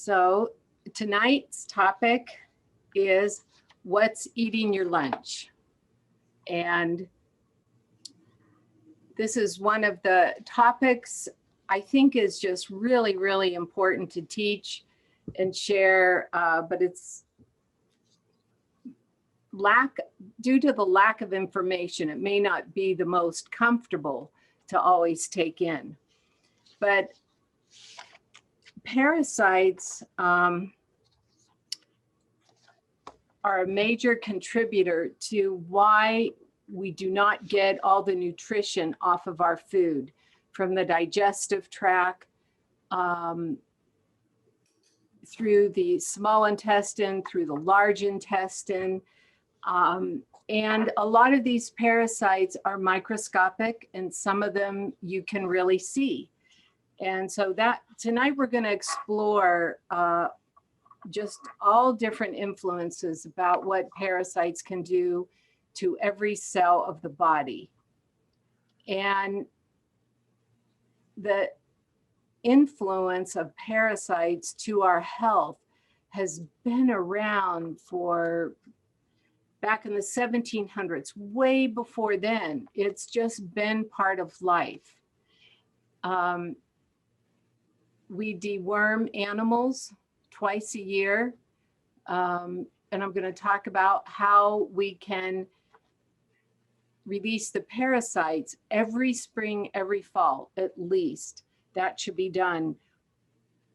So tonight's topic is what's eating your lunch. And this is one of the topics I think is just really, really important to teach and share, but it's due to the lack of information, it may not be the most comfortable to always take in. But parasites are a major contributor to why we do not get all the nutrition off of our food, from the digestive tract, through the small intestine, through the large intestine. And a lot of these parasites are microscopic, and some of them you can really see. And so tonight we're going to explore just all different influences about what parasites can do to every cell of the body. And the influence of parasites to our health has been around for back in the 1700s, way before then. It's just been part of life. We deworm animals twice a year. And I'm going to talk about how we can release the parasites every spring, every fall, at least. That should be done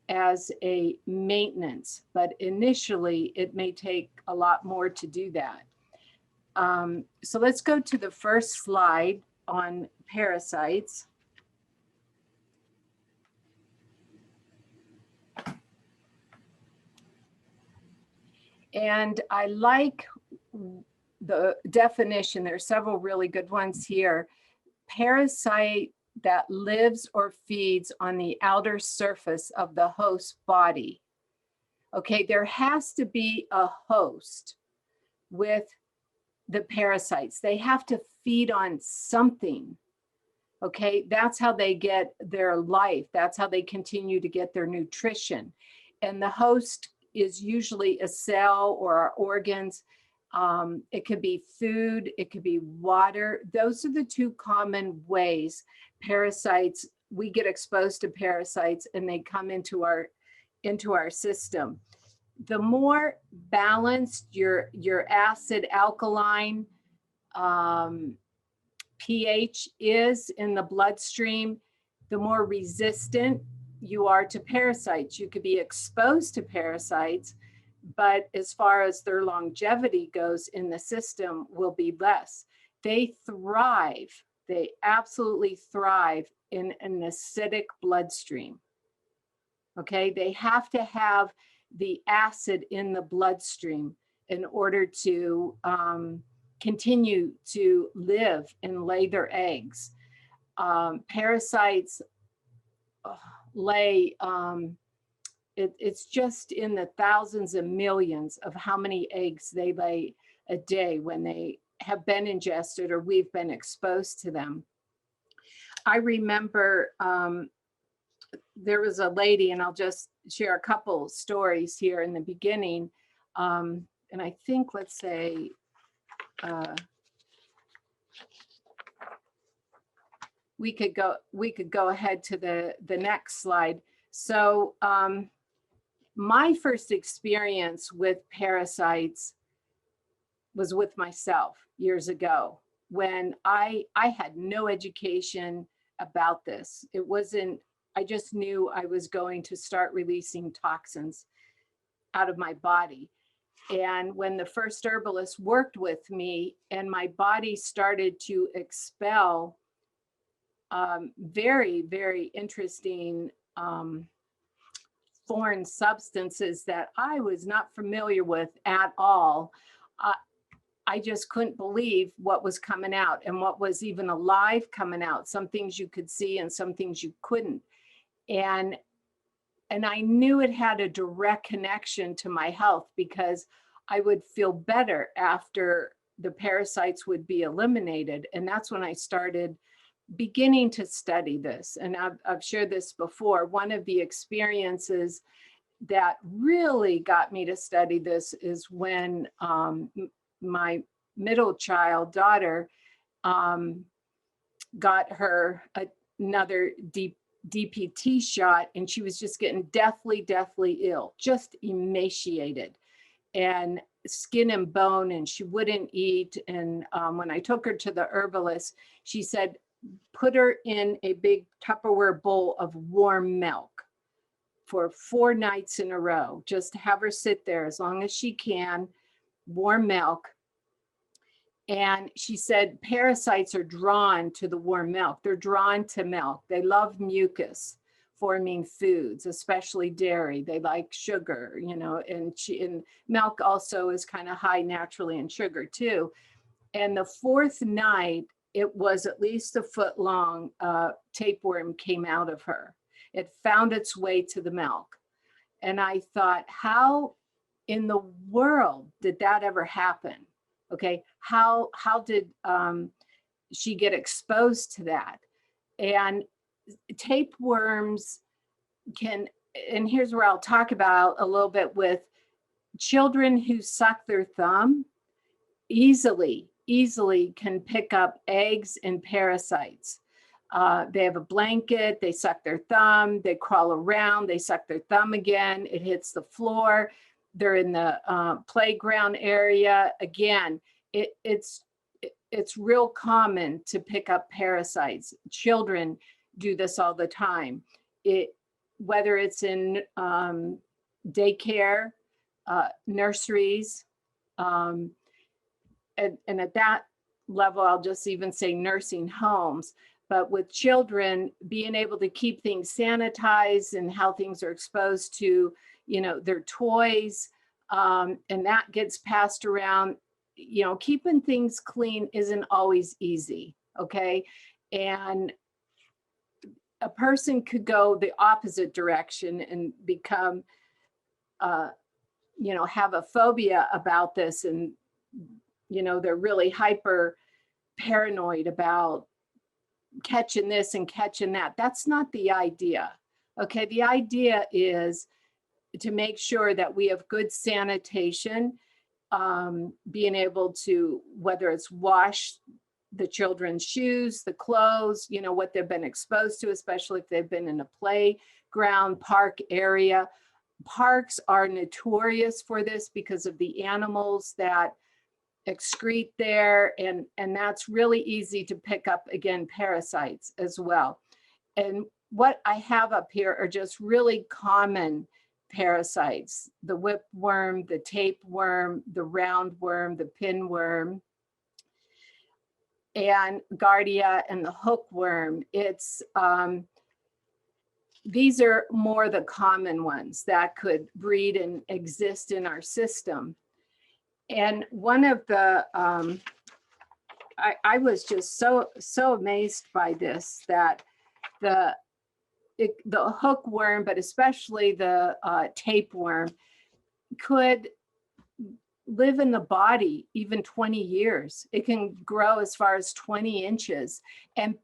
as a maintenance, but initially it may take a lot more to do that. So let's go to the first slide on parasites. And I like the definition. There are several really good ones here. Parasite that lives or feeds on the outer surface of the host body. Okay, there has to be a host with the parasites. They have to feed on something. Okay, that's how they get their life. That's how they continue to get their nutrition. And the host is usually a cell or our organs. It could be food, it could be water. Those are the two common ways parasites, we get exposed to parasites and they come into our system. The more balanced your acid alkaline pH is in the bloodstream, the more resistant you are to parasites. You could be exposed to parasites, but as far as their longevity goes in the system will be less. They thrive, they absolutely thrive in an acidic bloodstream. Okay, they have to have the acid in the bloodstream in order to continue to live and lay their eggs. Parasites lay, it's just in the thousands and millions of how many eggs they lay a day when they have been ingested or we've been exposed to them. I remember there was a lady, and I'll just share a couple stories here in the beginning. And I think, let's say, we could go ahead to the next slide. So my first experience with parasites was with myself years ago when I had no education about this. It wasn't, I just knew I was going to start releasing toxins out of my body. And when the first herbalist worked with me and my body started to expel very, very interesting foreign substances that I was not familiar with at all, I just couldn't believe what was coming out and what was even alive coming out. Some things you could see and some things you couldn't. And I knew it had a direct connection to my health because I would feel better after the parasites would be eliminated. And that's when I started beginning to study this. And I've shared this before. One of the experiences that really got me to study this is when my middle child daughter got her another DPT shot, and she was just getting deathly ill, just emaciated and skin and bone, and she wouldn't eat. And when I took her to the herbalist, she said, put her in a big Tupperware bowl of warm milk for 4 nights in a row. Just have her sit there as long as she can, warm milk. And she said parasites are drawn to the warm milk. They're drawn to milk. They love mucus forming foods, especially dairy. They like sugar, you know, and milk also is kind of high naturally in sugar too. And the 4th night, it was at least a foot long, tapeworm came out of her. It found its way to the milk. And I thought, how in the world did that ever happen? Okay, how did she get exposed to that? And tapeworms can, and here's where I'll talk about a little bit with children who suck their thumb, easily can pick up eggs and parasites. They have a blanket, they suck their thumb, they crawl around, they suck their thumb again, it hits the floor. They're in the playground area. Again, it's real common to pick up parasites. Children do this all the time. Whether it's in daycare, nurseries, and at that level, I'll just even say nursing homes. But with children, being able to keep things sanitized and how things are exposed to, you know, their toys, and that gets passed around. You know, keeping things clean isn't always easy, okay? And a person could go the opposite direction and become, you know, have a phobia about this, and, you know, they're really hyper paranoid about catching this and catching that. That's not the idea, okay? The idea is to make sure that we have good sanitation, being able to, whether it's wash the children's shoes, the clothes, you know, what they've been exposed to, especially if they've been in a playground, park area. Parks are notorious for this because of the animals that excrete there, and that's really easy to pick up, again, parasites as well. And what I have up here are just really common parasites: the whipworm, the tapeworm, the roundworm, the pinworm, and Giardia, and the hookworm. It's these are more the common ones that could breed and exist in our system. And one of the I was just so amazed by this, that the hookworm, but especially the tapeworm, could live in the body even 20 years. It can grow as far as 20 inches. And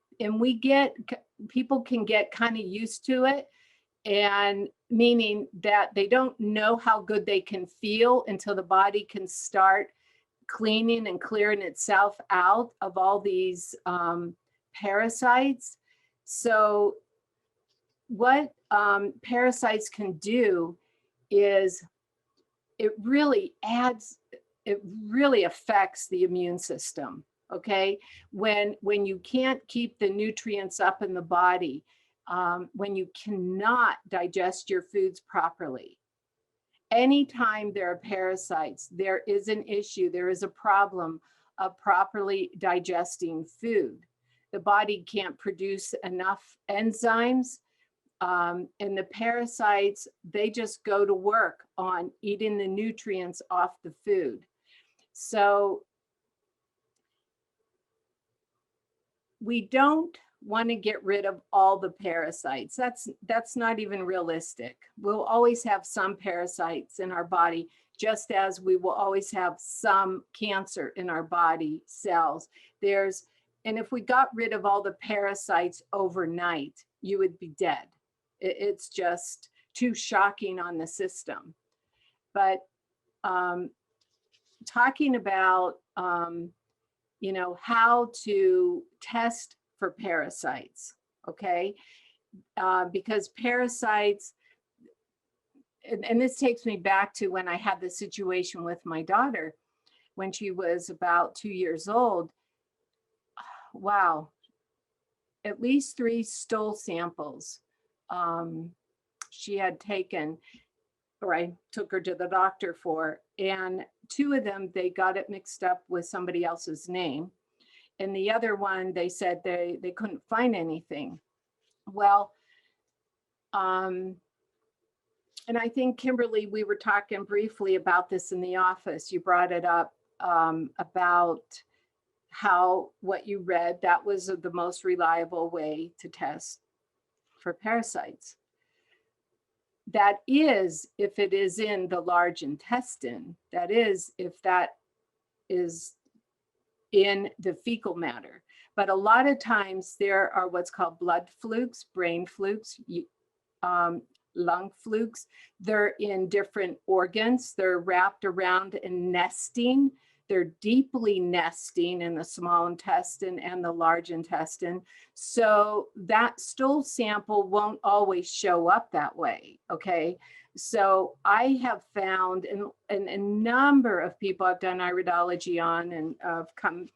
people can get kind of used to it, and meaning that they don't know how good they can feel until the body can start cleaning and clearing itself out of all these parasites. So what parasites can do is it really affects the immune system, okay? When you can't keep the nutrients up in the body, when you cannot digest your foods properly. Anytime there are parasites, there is an issue, there is a problem of properly digesting food. The body can't produce enough enzymes, and the parasites, they just go to work on eating the nutrients off the food. So we don't want to get rid of all the parasites. That's not even realistic. We'll always have some parasites in our body, just as we will always have some cancer in our body cells. And if we got rid of all the parasites overnight, you would be dead. It's just too shocking on the system. But talking about, how to test for parasites, okay? Because parasites, and this takes me back to when I had the situation with my daughter when she was about 2 years old. Wow, at least 3 stool samples she had taken, or I took her to the doctor for, and 2 of them, they got it mixed up with somebody else's name. And the other one, they said they couldn't find anything. Well, and I think, Kimberly, we were talking briefly about this in the office. You brought it up about how what you read, that was the most reliable way to test for parasites. That is, if it is in the large intestine, that is, if that is in the fecal matter. But a lot of times there are what's called blood flukes, brain flukes, lung flukes. They're in different organs. They're wrapped around and nesting. They're deeply nesting in the small intestine and the large intestine. So that stool sample won't always show up that way, okay? So I have found, and a number of people I've done iridology on and I've come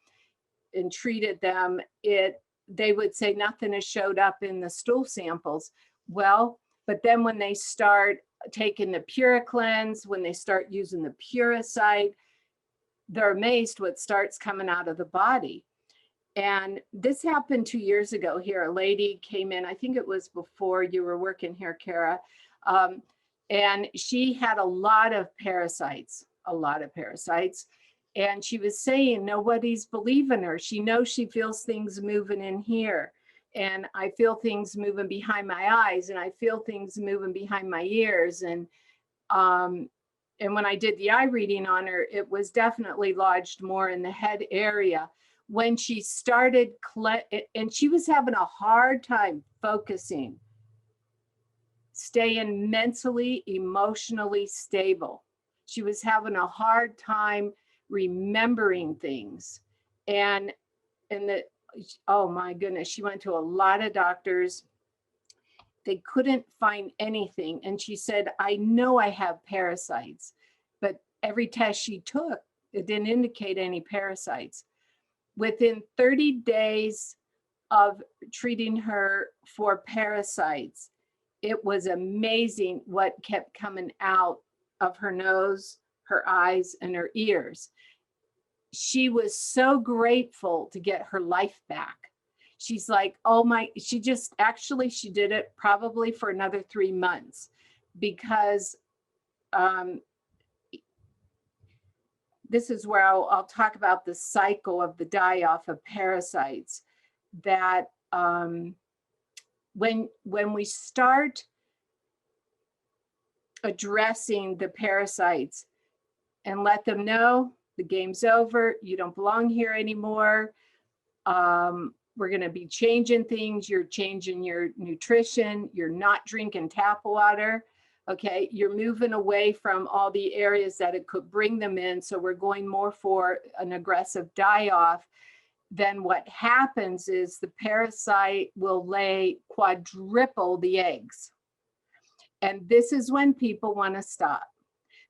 and treated them, they would say nothing has showed up in the stool samples. Well, but then when they start taking the PuraCleanse, when they start using the Parasite, they're amazed what starts coming out of the body. And this happened 2 years ago here. A lady came in, I think it was before you were working here, Kara, and she had a lot of parasites. And she was saying nobody's believing her. She knows she feels things moving in here. And I feel things moving behind my eyes, and I feel things moving behind my ears. And when I did the eye reading on her, it was definitely lodged more in the head area. When she started, and she was having a hard time focusing, staying mentally, emotionally stable. She was having a hard time remembering things. And oh my goodness, she went to a lot of doctors. They couldn't find anything. And she said, I know I have parasites, but every test she took, it didn't indicate any parasites. Within 30 days of treating her for parasites, it was amazing what kept coming out of her nose, her eyes, and her ears. She was so grateful to get her life back. She's like, oh my, she did it probably for another 3 months, because this is where I'll talk about the cycle of the die-off of parasites, that when we start addressing the parasites and let them know the game's over, you don't belong here anymore, we're going to be changing things, you're changing your nutrition, you're not drinking tap water, okay, you're moving away from all the areas that it could bring them in, so we're going more for an aggressive die-off. Then what happens is the parasite will lay quadruple the eggs. And this is when people want to stop.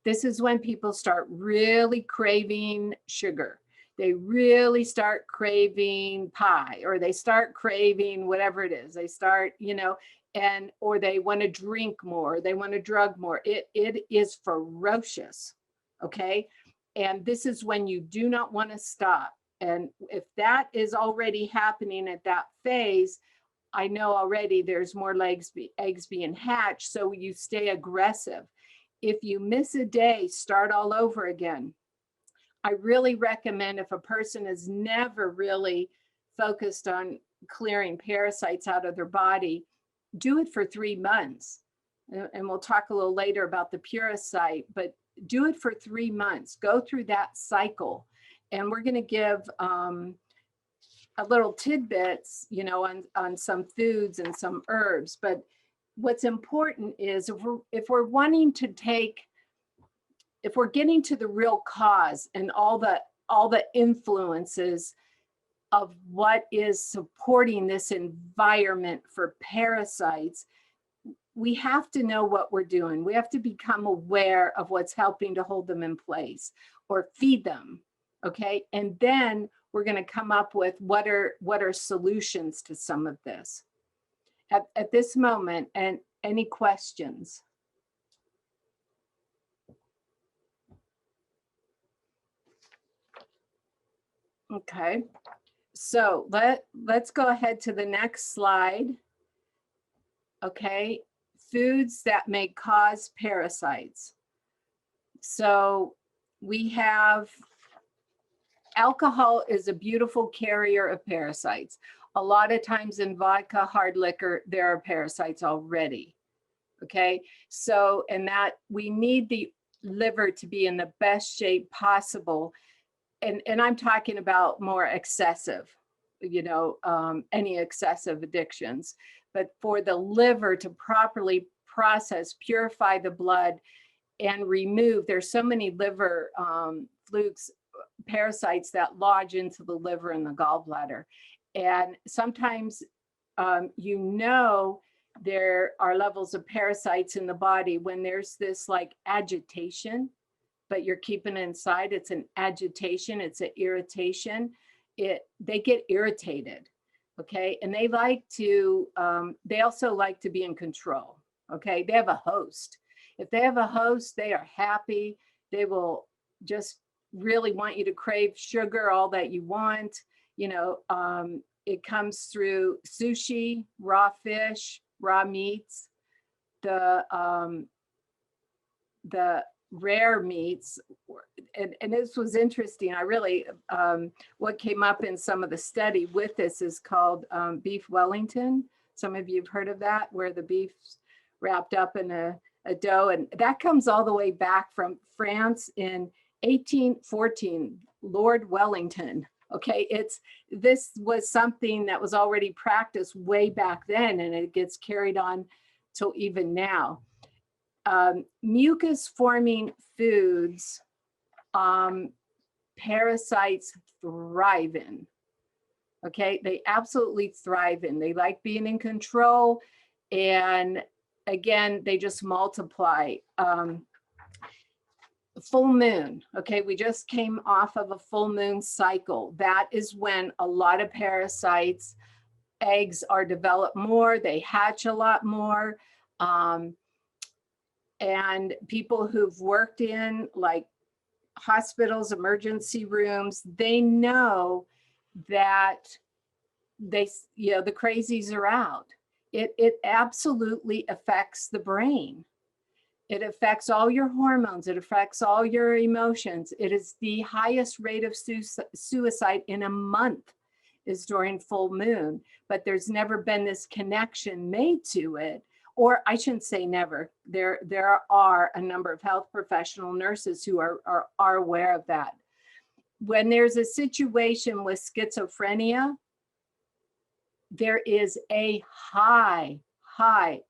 This is when people start really craving sugar. They really start craving pie, or they start craving whatever it is. They start, or they want to drink more, they want to drug more. It is ferocious, okay? And this is when you do not want to stop. And if that is already happening at that phase, I know already there's more eggs being hatched, so you stay aggressive. If you miss a day, start all over again. I really recommend, if a person has never really focused on clearing parasites out of their body, do it for 3 months. And we'll talk a little later about the Parasite, but do it for 3 months. Go through that cycle. And we're going to give a little tidbits, on some foods and some herbs, but what's important is if we're wanting to take, if we're getting to the real cause and all the influences of what is supporting this environment for parasites, we have to know what we're doing. We have to become aware of what's helping to hold them in place or feed them. Okay. And then we're going to come up with what are solutions to some of this. At this moment, and any questions? Okay. So let's go ahead to the next slide. Okay. Foods that may cause parasites. So we have alcohol is a beautiful carrier of parasites. A lot of times in vodka, hard liquor, there are parasites already. Okay. So, and that we need the liver to be in the best shape possible. And I'm talking about more excessive, any excessive addictions, but for the liver to properly process, purify the blood, and remove, there's so many liver flukes, parasites that lodge into the liver and the gallbladder. And sometimes, there are levels of parasites in the body when there's this like agitation, but you're keeping it inside. It's an agitation, it's an irritation. They get irritated, okay? And they also like to be in control, okay? They have a host. If they have a host, they are happy. They will just really want you to crave sugar, all that you want. It comes through sushi, raw fish, raw meats, the rare meats. And this was interesting. I really, what came up in some of the study with this is called beef Wellington. Some of you have heard of that, where the beef's wrapped up in a dough. And that comes all the way back from France in 1814, Lord Wellington. Okay, this was something that was already practiced way back then, and it gets carried on till even now. Mucus forming foods, parasites thrive in. Okay, they absolutely thrive in. They like being in control, and again, they just multiply. Full moon. Okay, we just came off of a full moon cycle. That is when a lot of parasites, eggs are developed more, they hatch a lot more. And people who've worked in like hospitals, emergency rooms, they know that the crazies are out. It absolutely affects the brain. It affects all your hormones. It affects all your emotions. It is the highest rate of suicide in a month is during full moon, but there's never been this connection made to it. Or I shouldn't say never. There are a number of health professional nurses who are aware of that. When there's a situation with schizophrenia, there is a high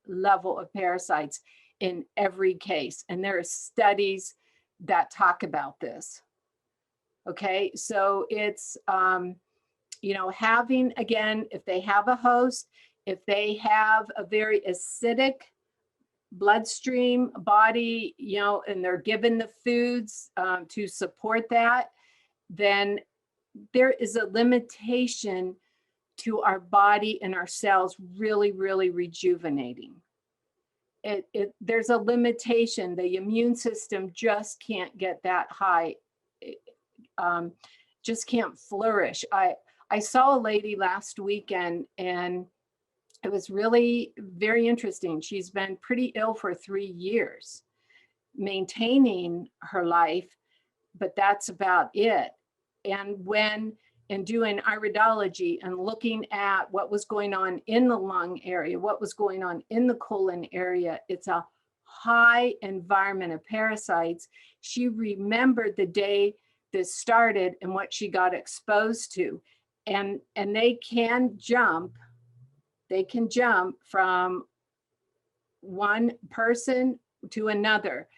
level of parasites in every case. And there are studies that talk about this. Okay, so it's, having, again, if they have a host, if they have a very acidic bloodstream body, and they're given the foods to support that, then there is a limitation to our body and our cells really, really rejuvenating. There's a limitation. The immune system just can't get that high, just can't flourish. I saw a lady last weekend, and it was really very interesting. She's been pretty ill for 3 years, maintaining her life, but that's about it. And when and doing iridology and looking at what was going on in the lung area, what was going on in the colon area, it's a high environment of parasites. She remembered the day this started and what she got exposed to. And they can jump from one person to another.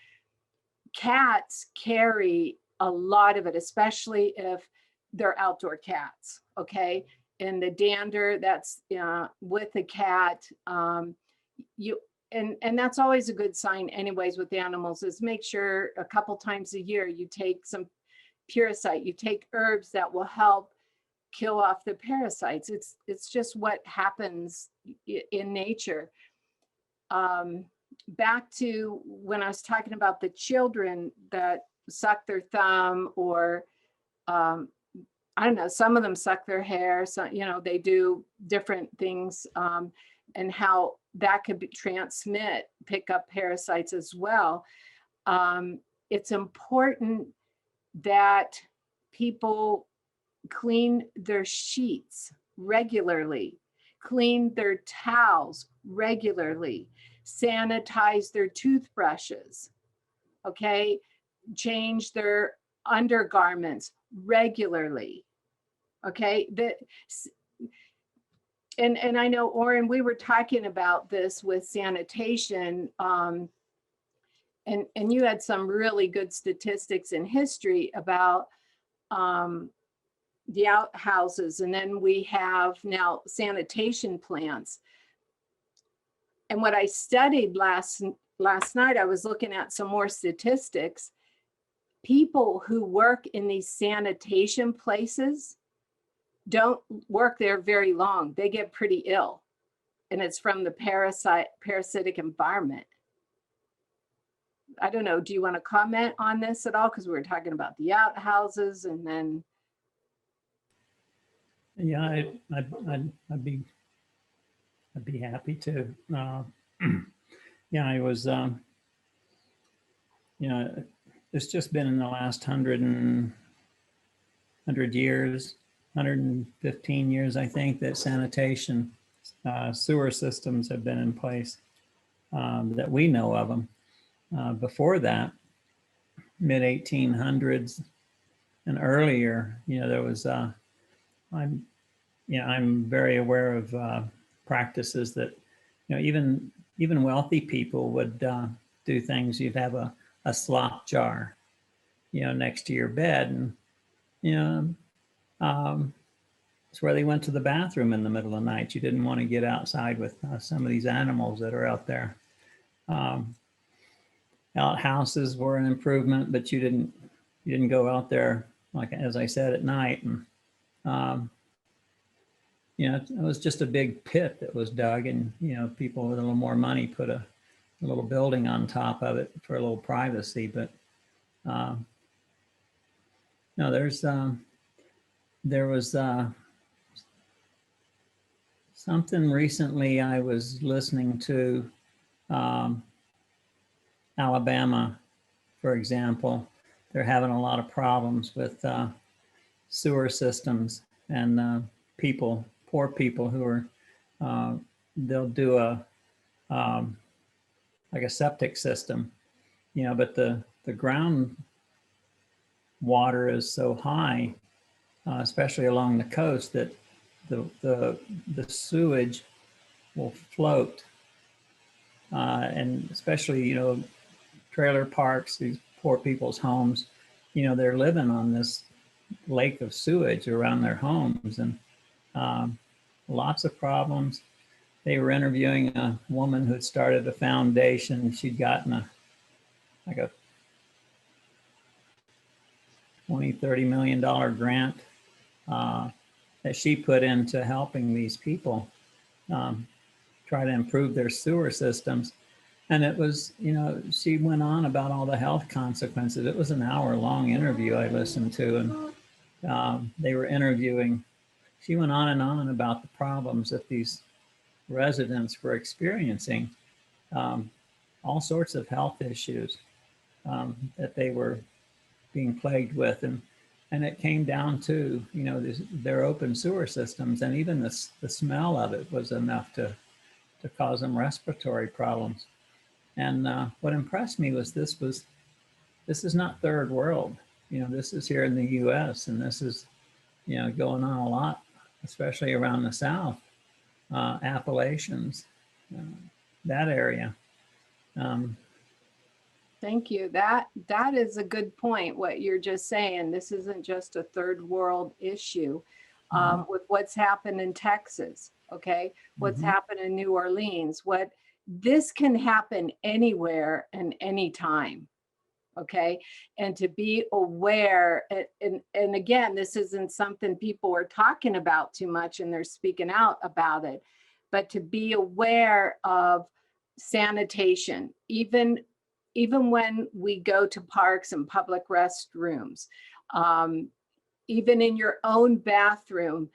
Cats carry a lot of it, especially if they're outdoor cats, okay? And the dander that's with the cat, you and that's always a good sign anyways with animals, is make sure a couple times a year you take some Parasite, you take herbs that will help kill off the parasites. It's just what happens in nature. Back to when I was talking about the children that suck their thumb, or I don't know, some of them suck their hair, so they do different things, and how that could pick up parasites as well. It's important that people clean their sheets regularly, clean their towels regularly, sanitize their toothbrushes, okay? Change their undergarments regularly, okay? And I know, Oren, we were talking about this with sanitation, and you had some really good statistics in history about the outhouses, and then we have now sanitation plants. And what I studied last night, I was looking at some more statistics. People who work in these sanitation places don't work there very long. They get pretty ill, and it's from the parasitic environment. I don't know, do you want to comment on this at all? Because we were talking about the outhouses, and then. Yeah, I'd be happy to. Yeah, I was, it's just been in the last 100 years, 115 years, I think, that sanitation sewer systems have been in place, that we know of them. Before that, mid 1800s and earlier, there was, I'm very aware of practices that, even wealthy people would do things. You'd have a slop jar, next to your bed, and it's where they went to the bathroom in the middle of the night. You didn't want to get outside with some of these animals that are out there. Outhouses were an improvement, but you didn't go out there, like as I said, at night. And it was just a big pit that was dug, and people with a little more money put a little building on top of it for a little privacy. But no, there was something recently I was listening to. Alabama, for example, they're having a lot of problems with sewer systems, and poor people who are, they'll do like a septic system, but the ground water is so high, especially along the coast, that the sewage will float, and especially trailer parks, these poor people's homes, they're living on this lake of sewage around their homes, and lots of problems. They were interviewing a woman who had started a foundation. She'd gotten a $20-30 million grant that she put into helping these people try to improve their sewer systems. And it was, she went on about all the health consequences. It was an hour-long interview I listened to, and they were interviewing. She went on and on about the problems that these residents were experiencing, all sorts of health issues that they were being plagued with. And it came down to, their open sewer systems, and even the smell of it was enough to cause them respiratory problems. And what impressed me was this is not third world. This is here in the U.S., and this is, going on a lot, especially around the South, Appalachians, that area. Um, Thank you. That is a good point, what you're just saying. This isn't just a third world issue with what's happened in Texas, okay? What's mhm. happened in New Orleans. What this can happen anywhere and anytime, okay? And to be aware, and again, this isn't something people are talking about too much and they're speaking out about it, but to be aware of sanitation, even when we go to parks and public restrooms, um, even in your own bathroom,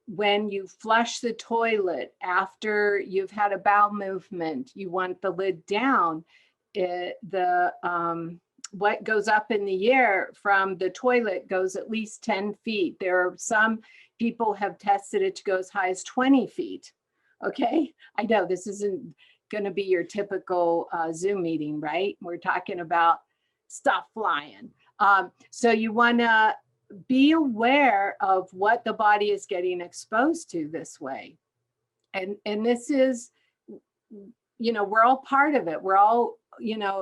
when you flush the toilet after you've had a bowel movement, you want the lid down. What goes up in the air from the toilet goes at least 10 feet. There are some people have tested it to go as high as 20 feet. Okay, I know this isn't going to be your typical Zoom meeting, right? We're talking about stuff flying. So you want to be aware of what the body is getting exposed to this way. And this is, we're all part of it. We're all,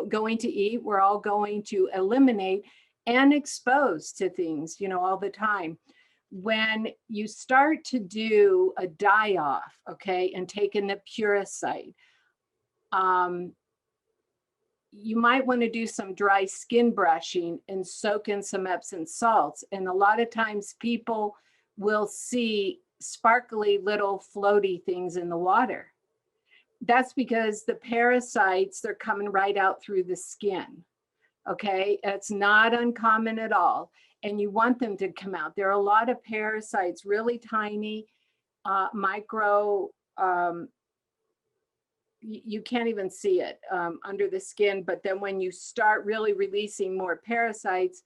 going to eat, we're all going to eliminate and expose to things, all the time. When you start to do a die-off, okay, and take in the Parasite, you might want to do some dry skin brushing and soak in some Epsom salts. And a lot of times people will see sparkly little floaty things in the water. That's because the parasites, they're coming right out through the skin. Okay, it's not uncommon at all. And you want them to come out. There are a lot of parasites, really tiny, micro, you can't even see it under the skin. But then when you start really releasing more parasites,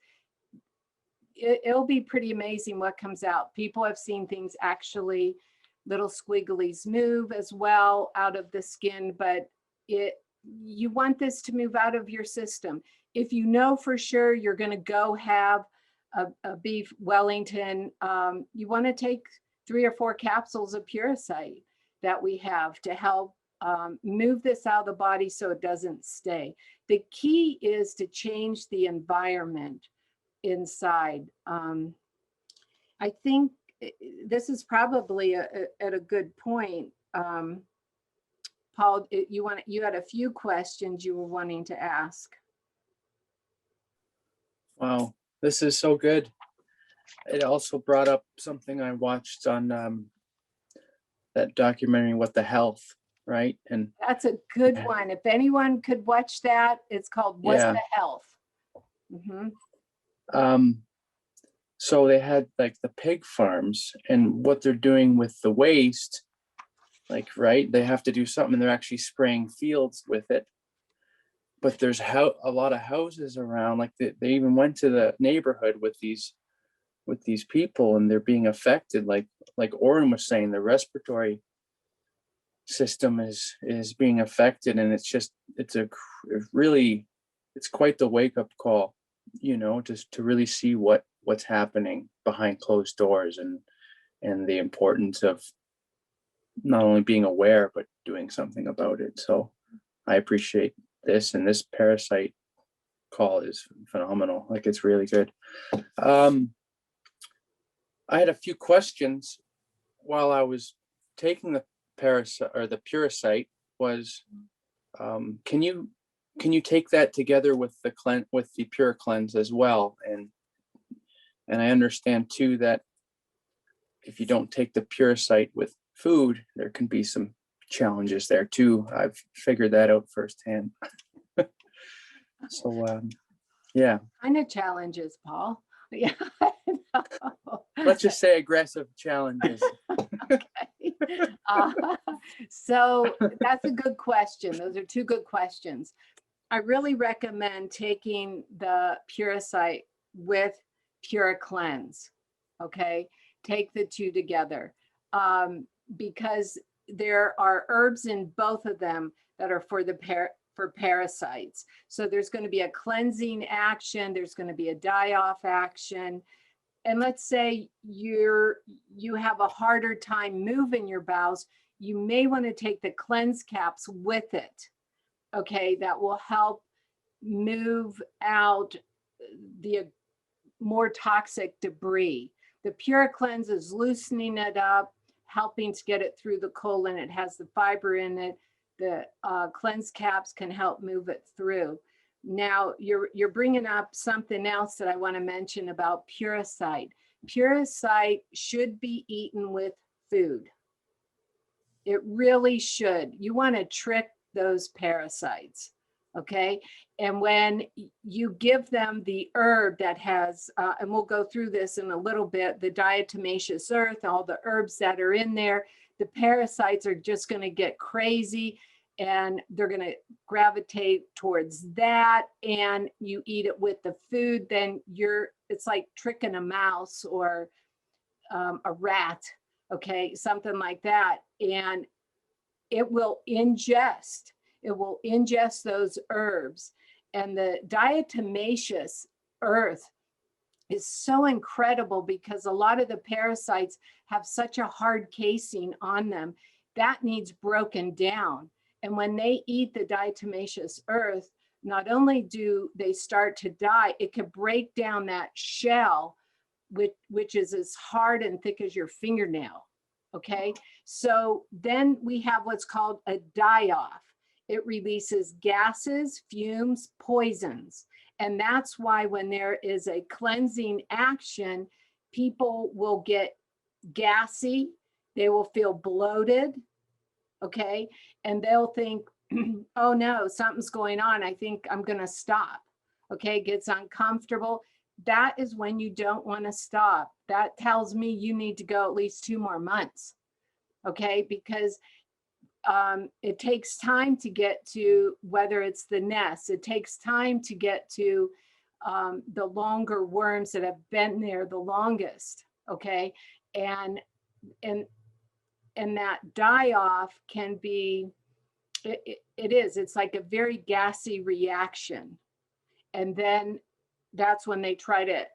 it'll be pretty amazing what comes out. People have seen things actually, little squigglies move as well out of the skin, but you want this to move out of your system. If you know for sure you're going to go have a beef Wellington, you want to take 3 or 4 capsules of Parasite that we have to help move this out of the body so it doesn't stay. The key is to change the environment inside. I think this is probably at a good point. Paul, you had a few questions you were wanting to ask. Wow, this is so good. It also brought up something I watched on that documentary, What the Health, right? And That's a good one. If anyone could watch that, it's called What's yeah. the Health? Mm-hmm. So they had like the pig farms and what they're doing with the waste, like, right, they have to do something and they're actually spraying fields with it. But there's a lot of houses around, like they even went to the neighborhood with these people and they're being affected. Like Oren was saying, the respiratory system is being affected, and it's quite the wake-up call, just to really see what's happening behind closed doors, and the importance of not only being aware but doing something about it. So I appreciate this, and this Parasite call is phenomenal. Like, it's really good. I had a few questions while I was taking the Parasite. Was can you take that together with the Pure Cleanse as well? And I understand too that if you don't take the Parasite with food, there can be some challenges there too. I've figured that out firsthand. So yeah. Kind of challenges, Paul. Yeah. Let's just say aggressive challenges. Okay. So that's a good question. Those are 2 good questions. I really recommend taking the Parasite with Pure Cleanse. Okay, take the 2 together, because there are herbs in both of them that are for for parasites. So there's going to be a cleansing action. There's going to be a die-off action. And let's say you have a harder time moving your bowels, you may want to take the cleanse caps with it. okay, that will help move out the more toxic debris. The Pure Cleanse is loosening it up, helping to get it through the colon. It has the fiber in it. The cleanse caps can help move it through. Now you're bringing up something else that I want to mention about Parasite. Parasite should be eaten with food. It really should. You want to trick those parasites, okay? And when you give them the herb that has, and we'll go through this in a little bit, the diatomaceous earth, all the herbs that are in there, the parasites are just going to get crazy and they're going to gravitate towards that. And you eat it with the food, then it's like tricking a mouse or a rat, okay, something like that. And it will ingest those herbs. And the diatomaceous earth is so incredible because a lot of the parasites have such a hard casing on them that needs broken down. And when they eat the diatomaceous earth, not only do they start to die, it can break down that shell, which is as hard and thick as your fingernail. Okay, so then we have what's called a die-off. It releases gases, fumes, poisons. And that's why when there is a cleansing action, people will get gassy, they will feel bloated, okay? And they'll think, oh no, something's going on. I think I'm gonna stop, okay? It gets uncomfortable. That is when you don't wanna stop. That tells me you need to go at least 2 more months, okay? Because it takes time to get to, whether it's the nest, it takes time to get to the longer worms that have been there the longest, okay? And that die-off can be, it's like a very gassy reaction. And then that's when they try to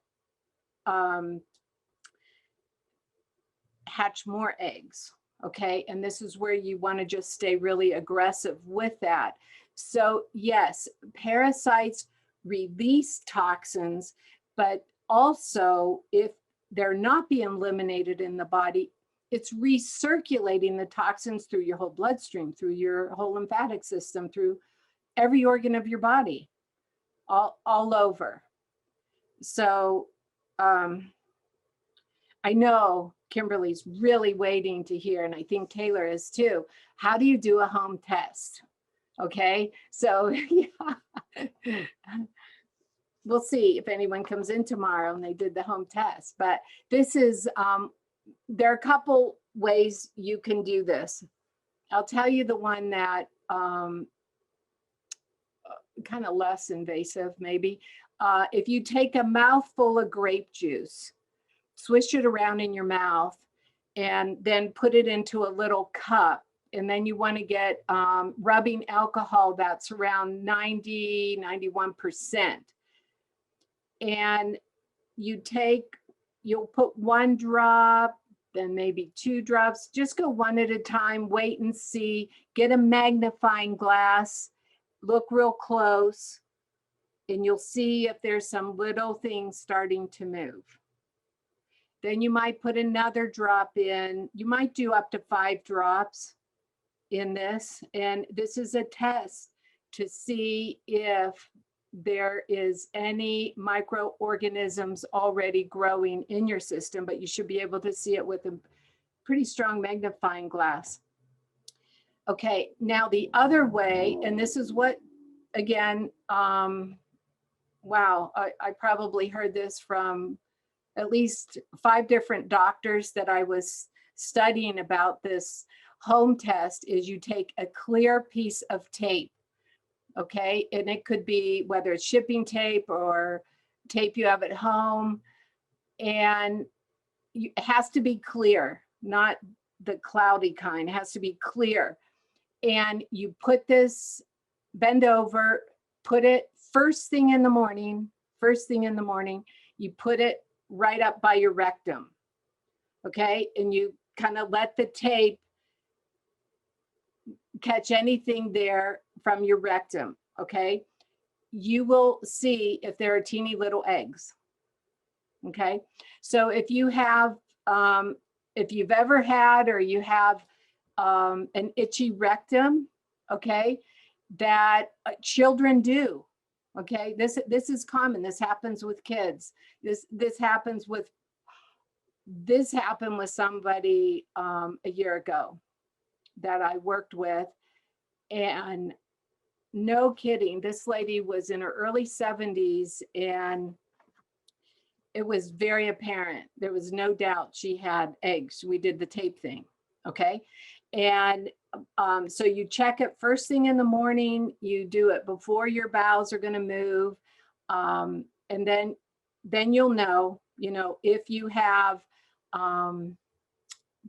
hatch more eggs. Okay, and this is where you want to just stay really aggressive with that. So yes, parasites release toxins, but also if they're not being eliminated in the body, it's recirculating the toxins through your whole bloodstream, through your whole lymphatic system, through every organ of your body, all over. So I know Kimberly's really waiting to hear, and I think Taylor is too. How do you do a home test? Okay, so yeah. We'll see if anyone comes in tomorrow and they did the home test. But this is, there are a couple ways you can do this. I'll tell you the one that kind of less invasive maybe. If you take a mouthful of grape juice, swish it around in your mouth, and then put it into a little cup. And then you want to get rubbing alcohol that's around 90–91%. And you'll put 1 drop, then maybe 2 drops. Just go one at a time, wait and see. Get a magnifying glass, look real close, and you'll see if there's some little things starting to move. Then you might put another drop in. You might do up to 5 drops in this. And this is a test to see if there is any microorganisms already growing in your system, but you should be able to see it with a pretty strong magnifying glass. Okay, now the other way, and this is what, again, wow, I probably heard this from at least 5 different doctors that I was studying about this home test, is you take a clear piece of tape, okay? And it could be whether it's shipping tape or tape you have at home, and it has to be clear, not the cloudy kind. It has to be clear. And you put this, bend over, put it first thing in the morning, you put it right up by your rectum, okay? And you kind of let the tape catch anything there from your rectum, okay, you will see if there are teeny little eggs. Okay, so if you have, if you've ever had or you have an itchy rectum, okay, that children do. Okay, this is common. This happens with kids. This happened with somebody a year ago that I worked with, and no kidding, this lady was in her early 70s, and it was very apparent. There was no doubt she had eggs. We did the tape thing, okay? And so you check it first thing in the morning. You do it before your bowels are going to move, and then you'll know, if you have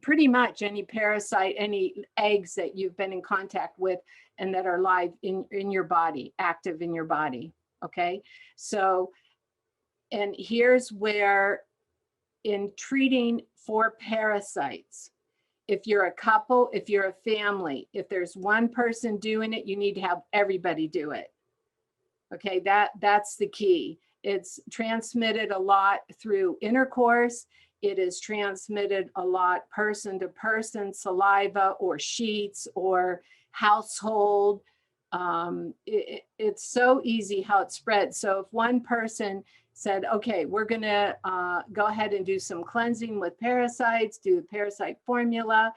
pretty much any parasite, any eggs that you've been in contact with and that are live in your body, active in your body. Okay, so. And here's where, in treating for parasites, if you're a couple, if you're a family, if there's one person doing it, you need to have everybody do it. Okay, that's the key. It's transmitted a lot through intercourse. It is transmitted a lot person to person, saliva or sheets or household. It's so easy how it spreads. So if one person said, okay, we're going to go ahead and do some cleansing with parasites, do the parasite formula,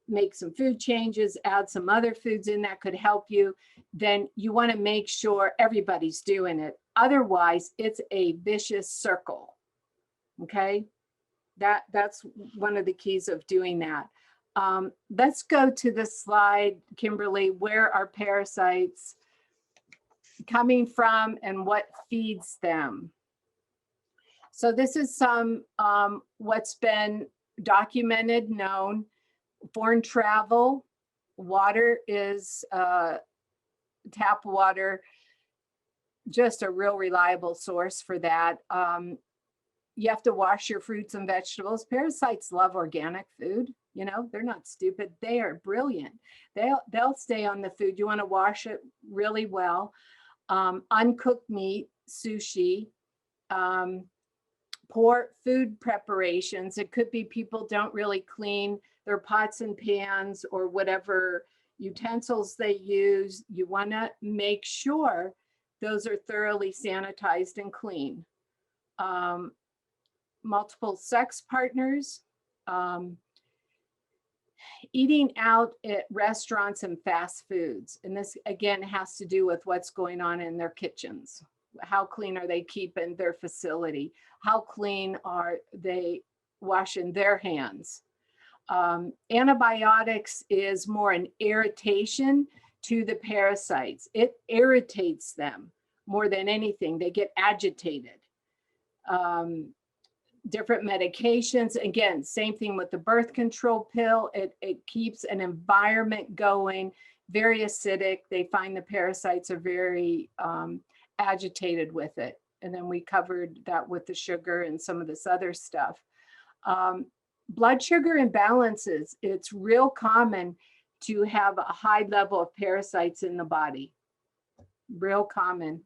make some food changes, add some other foods in that could help you, then you want to make sure everybody's doing it. Otherwise, it's a vicious circle. Okay, that's one of the keys of doing that. Let's go to the slide, Kimberly. Where are parasites coming from and what feeds them? So this is some what's been documented, known. Foreign travel, water is tap water, just a real reliable source for that. You have to wash your fruits and vegetables. Parasites love organic food. They're not stupid. They are brilliant. They'll stay on the food. You want to wash it really well. Uncooked meat, sushi. Poor food preparations. It could be people don't really clean their pots and pans or whatever utensils they use. You want to make sure those are thoroughly sanitized and clean. Multiple sex partners, eating out at restaurants and fast foods. And this again has to do with what's going on in their kitchens. How clean are they keeping their facility? How clean are they washing their hands? Antibiotics is more an irritation to the parasites. It irritates them more than anything. They get agitated. Different medications, again, same thing with the birth control pill. It keeps an environment going, very acidic. They find the parasites are very agitated with it. And then we covered that with the sugar and some of this other stuff. Blood sugar imbalances, it's real common to have a high level of parasites in the body. Real common.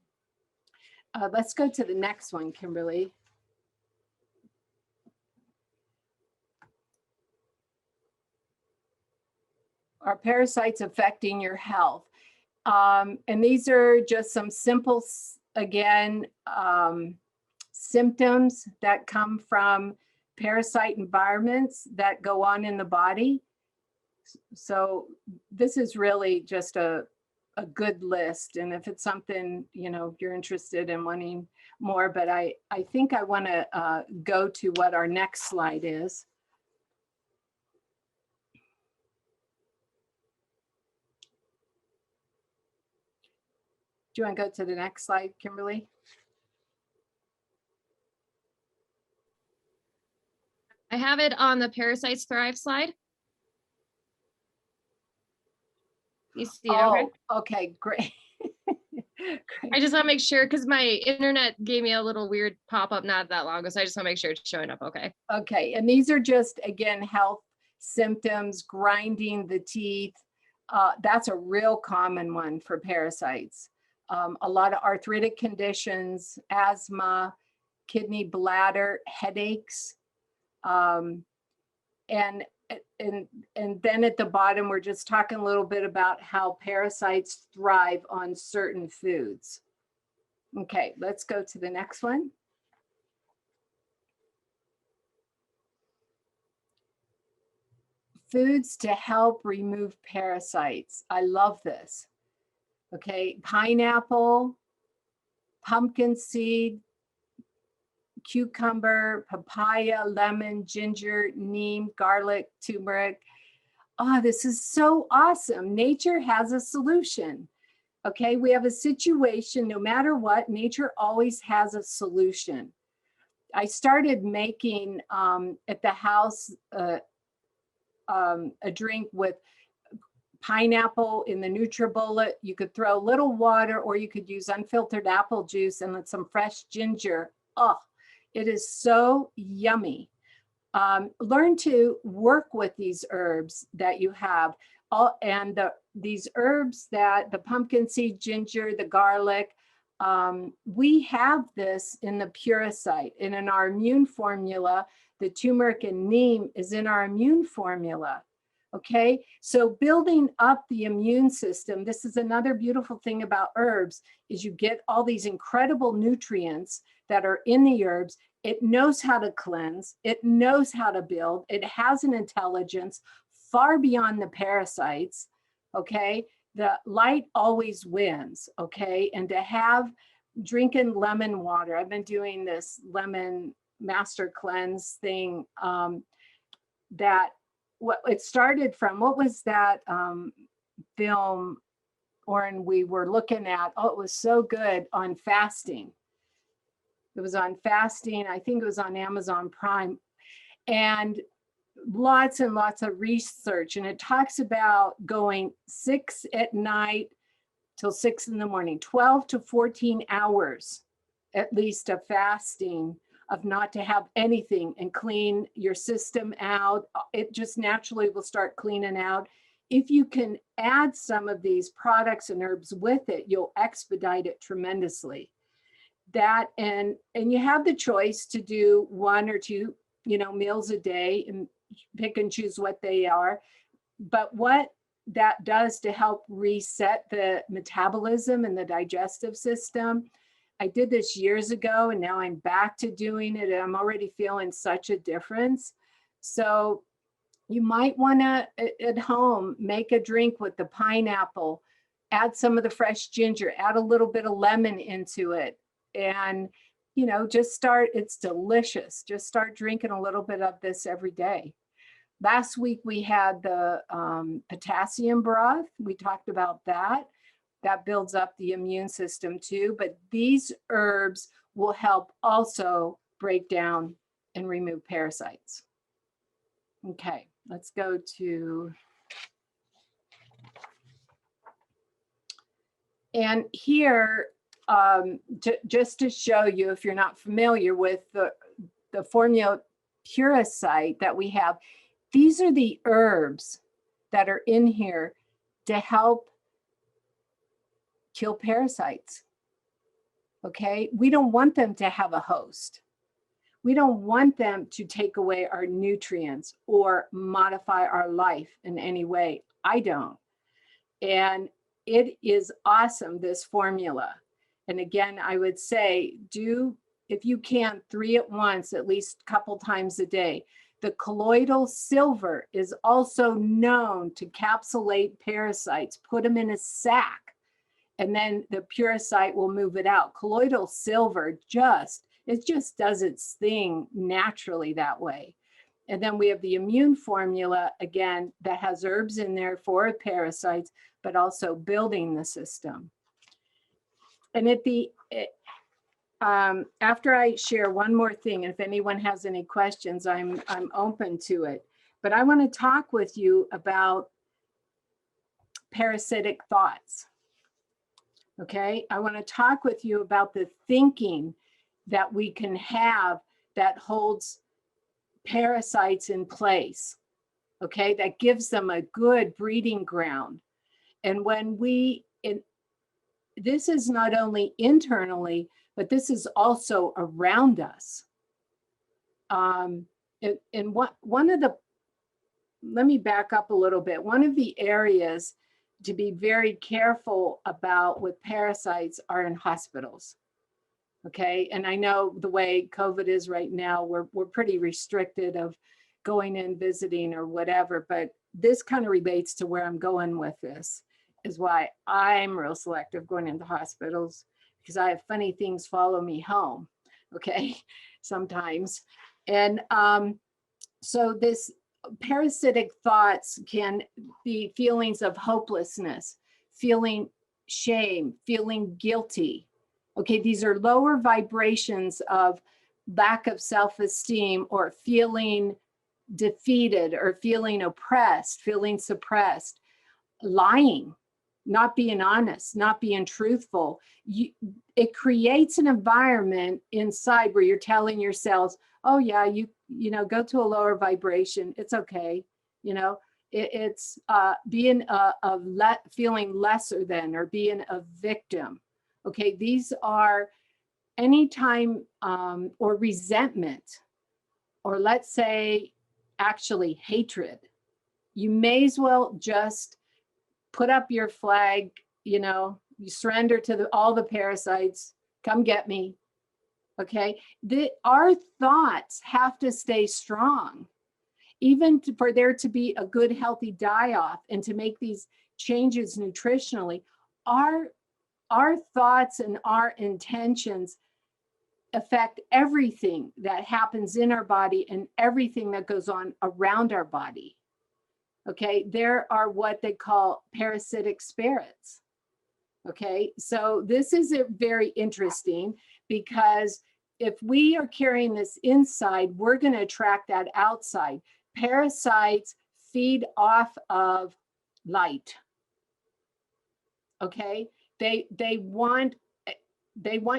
Let's go to the next one, Kimberly. Are parasites affecting your health? And these are just some simple, again, symptoms that come from parasite environments that go on in the body. So this is really just a good list. And if it's something, you're interested in wanting more, but I think I want to go to what our next slide is. Do you want to go to the next slide, Kimberly? I have it on the Parasites Thrive slide. You see it, okay? Okay, great. Great. I just want to make sure because my internet gave me a little weird pop-up not that long ago, so I just want to make sure it's showing up okay. Okay, and these are just, again, health symptoms, grinding the teeth, That's a real common one for parasites. A lot of arthritic conditions, asthma, kidney, bladder, headaches. And then at the bottom, we're just talking a little bit about how parasites thrive on certain foods. Okay, let's go to the next one. Foods to help remove parasites. I love this. Okay, pineapple, pumpkin seed, cucumber, papaya, lemon, ginger, neem, garlic, turmeric. Oh, this is so awesome. Nature has a solution. Okay, we have a situation, no matter what, nature always has a solution. I started making at the house a drink with pineapple in the NutriBullet. You could throw a little water, or you could use unfiltered apple juice and some fresh ginger. Oh, it is so yummy. Learn to work with these herbs that you have. These herbs, that the pumpkin seed, ginger, the garlic, we have this in the Parasite, and in our immune formula. The turmeric and neem is in our immune formula. Okay, so building up the immune system, this is another beautiful thing about herbs, is you get all these incredible nutrients that are in the herbs. It knows how to cleanse, it knows how to build, it has an intelligence far beyond the parasites. Okay, the light always wins. Okay, and to have drinking lemon water, I've been doing this lemon master cleanse thing, that what it started from, what was that film, Oren, we were looking at? Oh, it was so good, on fasting. It was on fasting. I think it was on Amazon Prime, and lots and lots of research. And it talks about going 6 at night till 6 in the morning, 12 to 14 hours at least of fasting, of not to have anything, and clean your system out. It just naturally will start cleaning out. If you can add some of these products and herbs with it, you'll expedite it tremendously. That, and you have the choice to do 1 or 2, meals a day, and pick and choose what they are. But what that does to help reset the metabolism and the digestive system, I did this years ago, and now I'm back to doing it, and I'm already feeling such a difference. So you might want to, at home, make a drink with the pineapple, add some of the fresh ginger, add a little bit of lemon into it, and just start. It's delicious. Just start drinking a little bit of this every day. Last week we had the potassium broth. We talked about that. That builds up the immune system too. But these herbs will help also break down and remove parasites. Okay, let's go to, and here, just to show you, if you're not familiar with the formula Parasite that we have, these are the herbs that are in here to help kill parasites. Okay, we don't want them to have a host. We don't want them to take away our nutrients or modify our life in any way. I don't. And it is awesome, this formula. And again, I would say, do, if you can, 3 at once, at least a couple times a day. The colloidal silver is also known to capsulate parasites. Put them in a sack, and then the Parasite will move it out. Colloidal silver it just does its thing naturally that way. And then we have the immune formula, again, that has herbs in there for parasites, but also building the system. And after I share one more thing, if anyone has any questions, I'm open to it. But I want to talk with you about parasitic thoughts. Okay, I want to talk with you about the thinking that we can have that holds parasites in place. Okay, that gives them a good breeding ground. And when this is not only internally, but this is also around us. And let me back up a little bit. One of the areas to be very careful about with parasites are in hospitals. Okay, and I know the way COVID is right now, we're pretty restricted of going in, visiting or whatever, but this kind of relates to where I'm going with this, is why I'm real selective going into hospitals, because I have funny things follow me home, okay, sometimes. And so this parasitic thoughts can be feelings of hopelessness, feeling shame, feeling guilty. Okay, these are lower vibrations of lack of self-esteem or feeling defeated or feeling oppressed, feeling suppressed, lying, not being honest, not being truthful. It creates an environment inside where you're telling yourselves, oh yeah, you go to a lower vibration, it's okay. It's being feeling lesser than, or being a victim. Okay, these are anytime, or resentment, or let's say actually hatred. You may as well just put up your flag, you surrender to all the parasites, come get me. Okay, our thoughts have to stay strong, even for there to be a good healthy die-off and to make these changes nutritionally. Our thoughts and our intentions affect everything that happens in our body and everything that goes on around our body. Okay, there are what they call parasitic spirits. Okay, so this is very interesting, because if we are carrying this inside, we're going to attract that outside. Parasites feed off of light. Okay, they want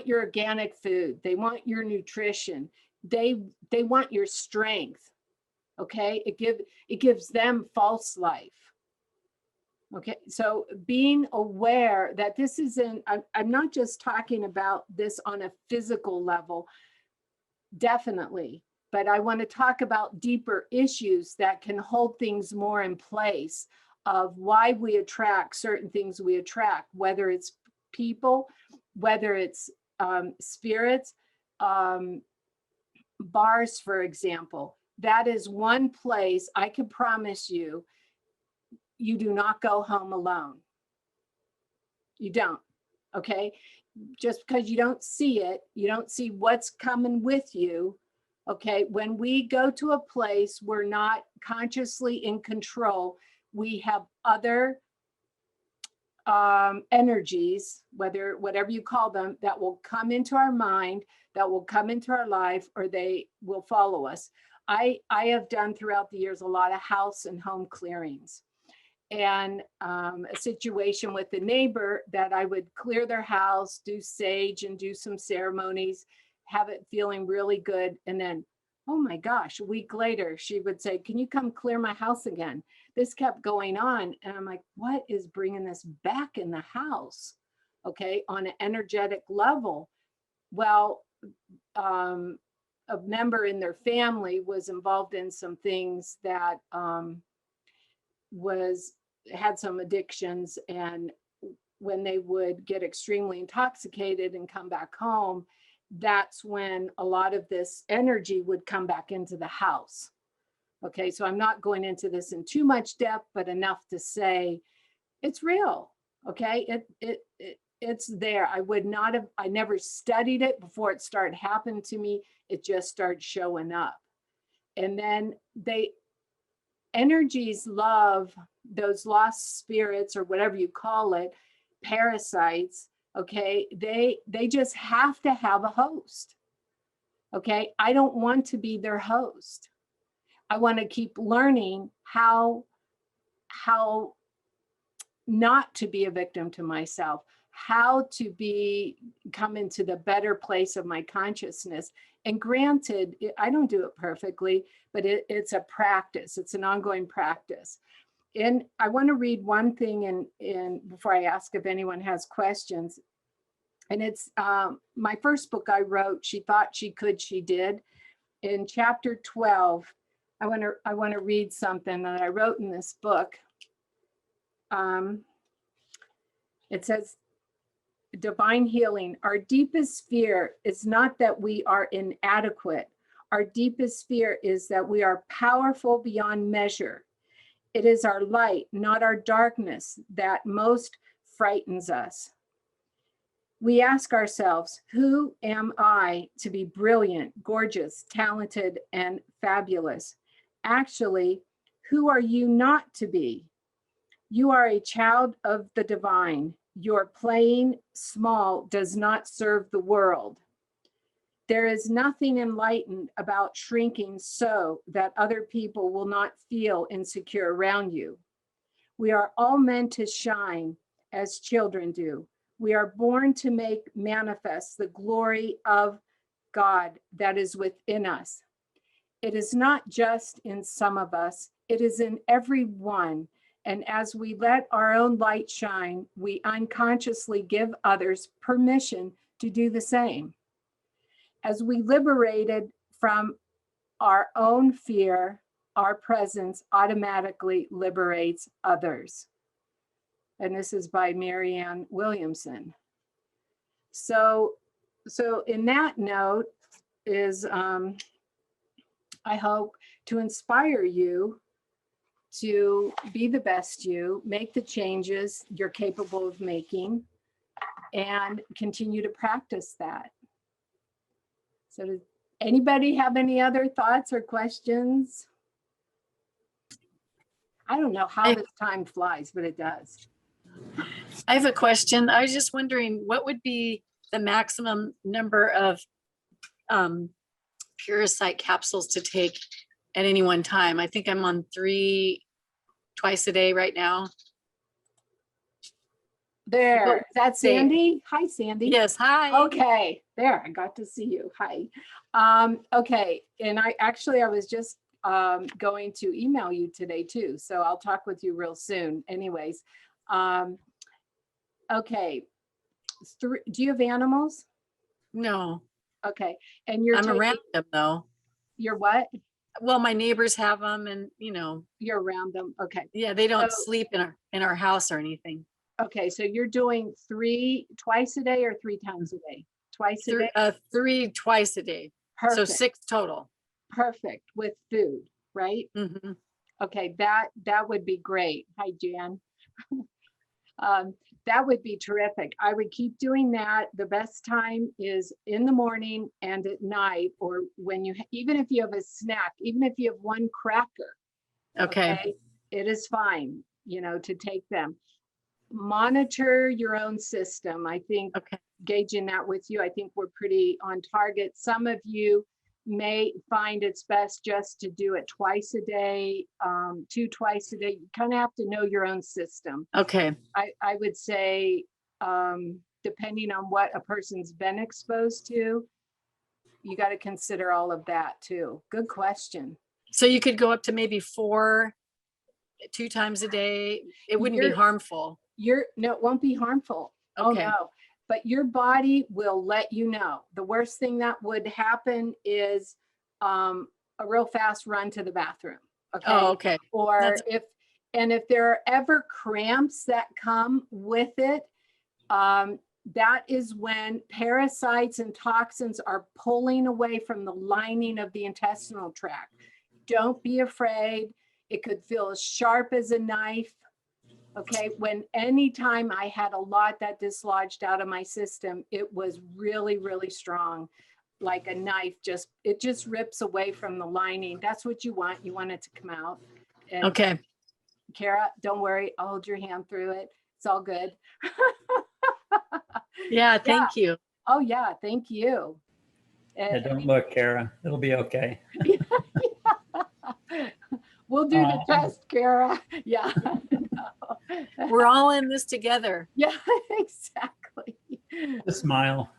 your organic food, they want your nutrition, they want your strength. Okay, it gives them false life. Okay, so being aware that this isn't, I'm not just talking about this on a physical level, definitely, but I want to talk about deeper issues that can hold things more in place of why we attract certain things we attract, whether it's people, whether it's spirits, bars, for example. That is one place I can promise you, you do not go home alone. You don't, okay? Just because you don't see it, you don't see what's coming with you, okay? When we go to a place, we're not consciously in control. We have other energies, whatever you call them, that will come into our mind, that will come into our life, or they will follow us. I have done throughout the years a lot of house and home clearings. And a situation with the neighbor that I would clear their house, do sage and do some ceremonies, have it feeling really good. And then, oh my gosh, a week later, she would say, can you come clear my house again? This kept going on. And I'm like, what is bringing this back in the house? Okay, on an energetic level. Well, a member in their family was involved in some things that had some addictions, and when they would get extremely intoxicated and come back home, that's when a lot of this energy would come back into the house. Okay, so I'm not going into this in too much depth, but enough to say it's real. Okay, it's there. I never studied it before it started happening to me. It just started showing up. And then energies love those lost spirits, or whatever you call it, parasites. Okay, they just have to have a host. Okay, I don't want to be their host. I want to keep learning how not to be a victim to myself, how to come into the better place of my consciousness. And granted, I don't do it perfectly, but it's a practice. It's an ongoing practice. and I want to read one thing in before I ask if anyone has questions. And it's my first book I wrote, She Thought She Could, She Did. In chapter 12, I want to read something that I wrote in this book. It says, divine healing. Our deepest fear is not that we are inadequate. Our deepest fear is that we are powerful beyond measure. It is our light, not our darkness, that most frightens us. We ask ourselves, who am I to be brilliant, gorgeous, talented, and fabulous? Actually, who are you not to be? You are a child of the divine. Your playing small does not serve the world. There is nothing enlightened about shrinking so that other people will not feel insecure around you. We are all meant to shine as children do. We are born to make manifest the glory of God that is within us. It is not just in some of us, it is in every one. And as we let our own light shine, we unconsciously give others permission to do the same. As we liberated from our own fear, our presence automatically liberates others. And this is by Marianne Williamson. So in that note is, I hope to inspire you to be the best you, make the changes you're capable of making, and continue to practice that. So does anybody have any other thoughts or questions? I don't know how this time flies, but it does. I have a question. I was just wondering, what would be the maximum number of Parasite capsules to take at any one time? I think I'm on 3 twice a day right now. There, is that Sandy? Hi, Sandy. Yes, hi. Okay, there, I got to see you. Hi. Okay, and I was just going to email you today too, so I'll talk with you real soon. Anyways, okay. Do you have animals? No, Okay, and you're I'm taking, around them though. you're what? Well, my neighbors have them, and You're around them. Okay. yeah, they don't So- sleep in our house or anything. Okay, so you're doing 3 twice a day or 3 times a day? Twice a day? 3 twice a day, so Perfect. 6 total. Perfect with food, right? Mhm. Okay, that would be great. Hi, Jan. That would be terrific. I would keep doing that. The best time is in the morning and at night, or when you, even if you have a snack, even if you have 1 cracker, Okay. it is fine, to take them. Monitor your own system. I think Okay. gauging that with you, I think we're pretty on target. Some of you may find it's best just to do it twice a day, 2 twice a day. You kind of have to know your own system. Okay. I would say, depending on what a person's been exposed to, you got to consider all of that too. Good question. So you could go up to maybe 4, 2 times a day. It wouldn't be You're- harmful. No, it won't be harmful. Okay. Oh, no. But your body will let you know. The worst thing that would happen is a real fast run to the bathroom. Okay. Oh, okay. Or That's- if there are ever cramps that come with it, that is when parasites and toxins are pulling away from the lining of the intestinal tract. Don't be afraid. It could feel as sharp as a knife. Okay, anytime I had a lot that dislodged out of my system, it was really, really strong. Like a knife, it just rips away from the lining. That's what you want. You want it to come out. And Okay. Kara, don't worry. I'll hold your hand through it. It's all good. Yeah, thank you. Oh yeah, thank you. Yeah, don't look, Kara. It'll be okay. We'll do the test, Kara. Yeah. We're all in this together. Yeah, exactly. A smile.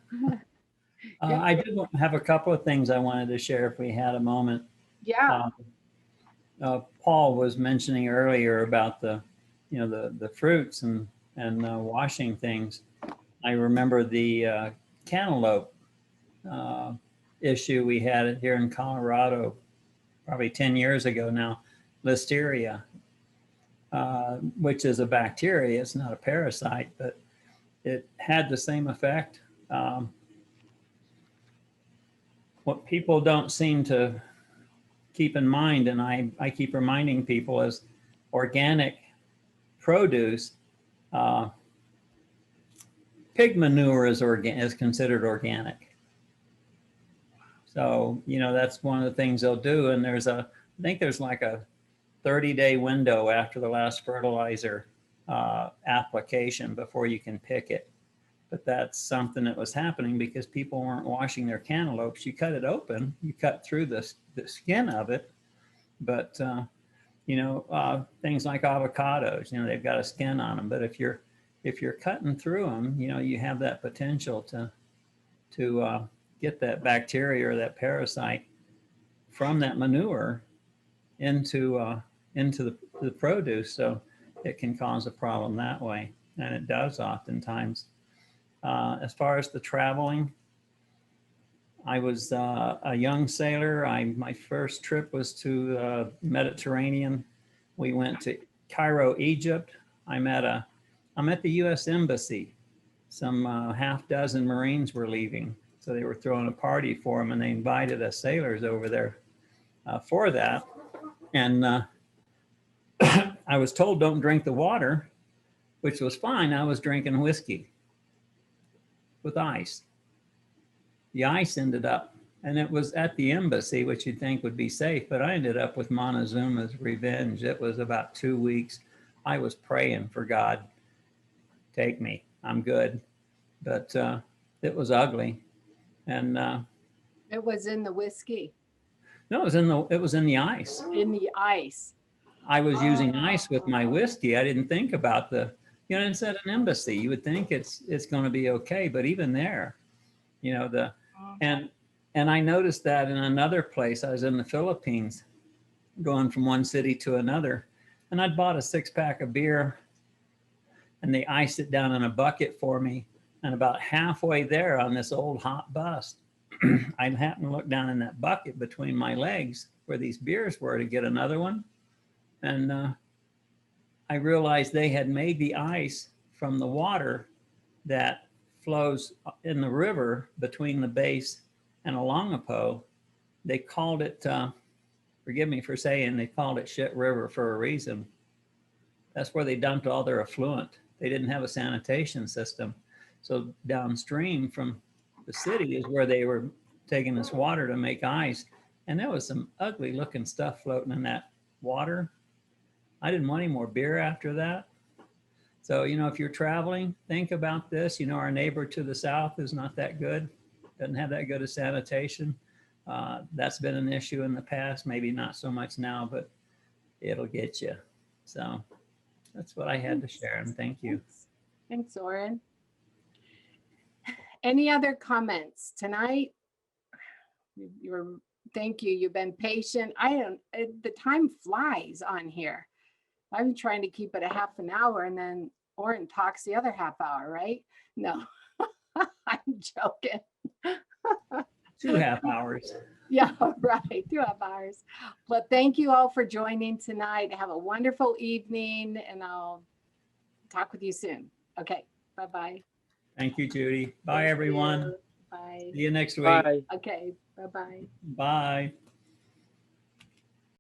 I did have a couple of things I wanted to share if we had a moment. Yeah. Paul was mentioning earlier about the fruits and washing things. I remember the cantaloupe issue we had here in Colorado probably 10 years ago now, listeria, which is a bacteria. It's not a parasite, but it had the same effect. What people don't seem to keep in mind, and I keep reminding people, is organic produce. Pig manure is considered organic. So, that's one of the things they'll do. And I think there's like a 30-day window after the last fertilizer application before you can pick it. But that's something that was happening because people weren't washing their cantaloupes. You cut it open, you cut through the skin of it. But, things like avocados, they've got a skin on them. But if you're cutting through them, you have that potential to get that bacteria or that parasite from that manure into the produce. So it can cause a problem that way. And it does oftentimes. As far as the traveling, I was a young sailor. My first trip was to the Mediterranean. We went to Cairo, Egypt. I'm at the U.S. Embassy. Some half dozen Marines were leaving. So they were throwing a party for them, and they invited us sailors over there for that. And I was told don't drink the water, which was fine. I was drinking whiskey with ice. The ice ended up, and it was at the embassy, which you'd think would be safe, but I ended up with Montezuma's Revenge. It was about 2 weeks. I was praying for God, take me, I'm good. But it was ugly. And It was in the whiskey, no, it was in the ice. in the ice. I was using ice with my whiskey. I didn't think about it's at an embassy. You would think it's going to be okay, but even there, and I noticed that in another place. I was in the Philippines, going from one city to another, and I'd bought a 6-pack of beer, and they iced it down in a bucket for me. And about halfway there on this old hot bus, I happened to look down in that bucket between my legs where these beers were to get another one. And I realized they had made the ice from the water that flows in the river between the base and Olongapo. They called it, forgive me for saying, they called it Shit River for a reason. That's where they dumped all their effluent. They didn't have a sanitation system. So downstream from the city is where they were taking this water to make ice. And there was some ugly looking stuff floating in that water. I didn't want any more beer after that. So, if you're traveling, think about this. Our neighbor to the south is not that good, doesn't have that good of sanitation. That's been an issue in the past, maybe not so much now, but it'll get you. So that's what I had to share, and thank you. Thanks, Oren. Any other comments tonight? Thank you. You've been patient. The time flies on here. I'm trying to keep it a half an hour, and then Oren talks the other half hour, right? No, I'm joking. 2.5 hours. Yeah, right. 2.5 hours. But thank you all for joining tonight. Have a wonderful evening, and I'll talk with you soon. Okay. Bye-bye. Thank you, Judy. Bye, everyone. Bye. See you next week. Bye. Okay. Bye-bye. Bye.